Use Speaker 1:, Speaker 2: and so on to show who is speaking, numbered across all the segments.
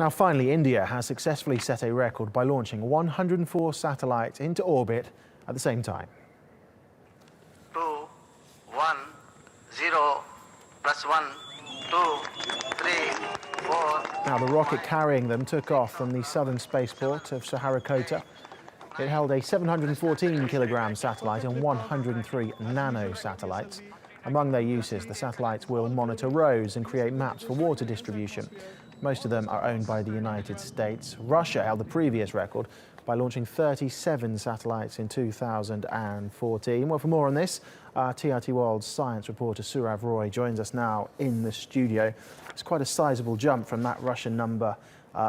Speaker 1: Now, finally, India has successfully set a record by launching 104 satellites into orbit at the same time.
Speaker 2: 2, 1, 0, plus 1, 2, 3, 4.
Speaker 1: Now, the rocket carrying them took off from the southern spaceport of Saharikota. It held a 714-kilogram satellite and 103 nano-satellites. Among their uses, the satellites will monitor roads and create maps for water distribution. Most of them are owned by the United States. Russia held the previous record by launching 37 satellites in 2014. Well, for more on this, TRT World's science reporter Surav Roy joins us now in the studio. It's quite a sizable jump from that Russian number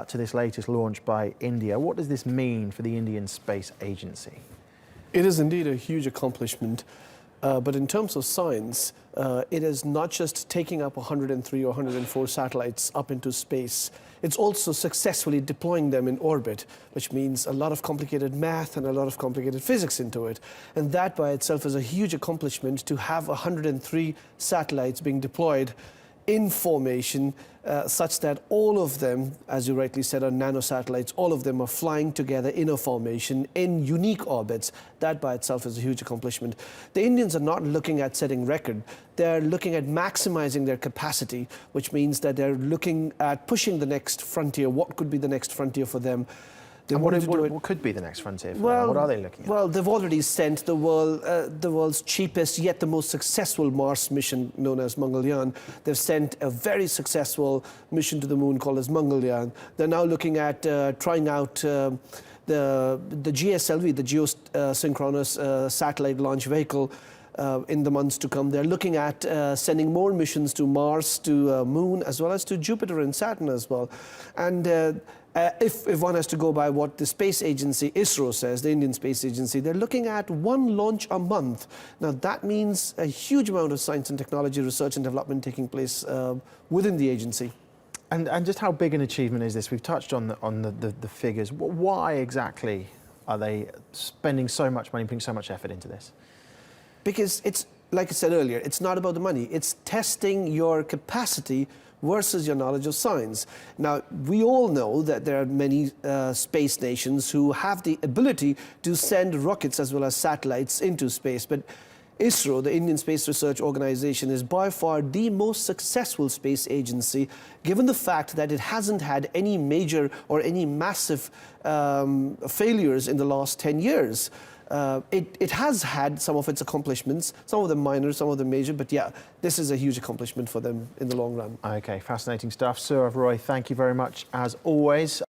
Speaker 1: to this latest launch by India. What does this mean for the Indian Space Agency?
Speaker 3: It is indeed a huge accomplishment. But in terms of science, it is not just taking up 103 or 104 satellites up into space. It's also successfully deploying them in orbit, which means a lot of complicated math and a lot of complicated physics into it. And that by itself is a huge accomplishment, to have 103 satellites being deployed in formation, such that all of them, as you rightly said, are nanosatellites. All of them are flying together in a formation in unique orbits. That by itself is a huge accomplishment. The Indians are not looking at setting record. They're looking at maximizing their capacity, which means that they're looking at pushing the next frontier. What could be the next frontier for them?
Speaker 1: What could be the next frontier for them? What are they looking at?
Speaker 3: Well, they've already sent the world's cheapest yet the most successful Mars mission, known as Mangalyaan. They've sent a very successful mission to the moon called as Mangalyaan. They're now looking at trying out the GSLV, the Geosynchronous Satellite Launch Vehicle, in the months to come. They're looking at sending more missions to Mars, to Moon, as well as to Jupiter and Saturn as well. And if one has to go by what the space agency ISRO says, the Indian Space Agency, they're looking at one launch a month. Now that means a huge amount of science and technology research and development taking place within the agency.
Speaker 1: And just how big an achievement is this? We've touched on the figures. Why exactly are they spending so much money, putting so much effort into this?
Speaker 3: Because it's, like I said earlier, it's not about the money. It's testing your capacity versus your knowledge of science. Now, we all know that there are many space nations who have the ability to send rockets as well as satellites into space, but ISRO, the Indian Space Research Organization, is by far the most successful space agency, given the fact that it hasn't had any major or any massive failures in the last 10 years. It has had some of its accomplishments, some of them minor, some of them major, but yeah, this is a huge accomplishment for them in the long run.
Speaker 1: Okay, fascinating stuff. Surav Roy, thank you very much as always.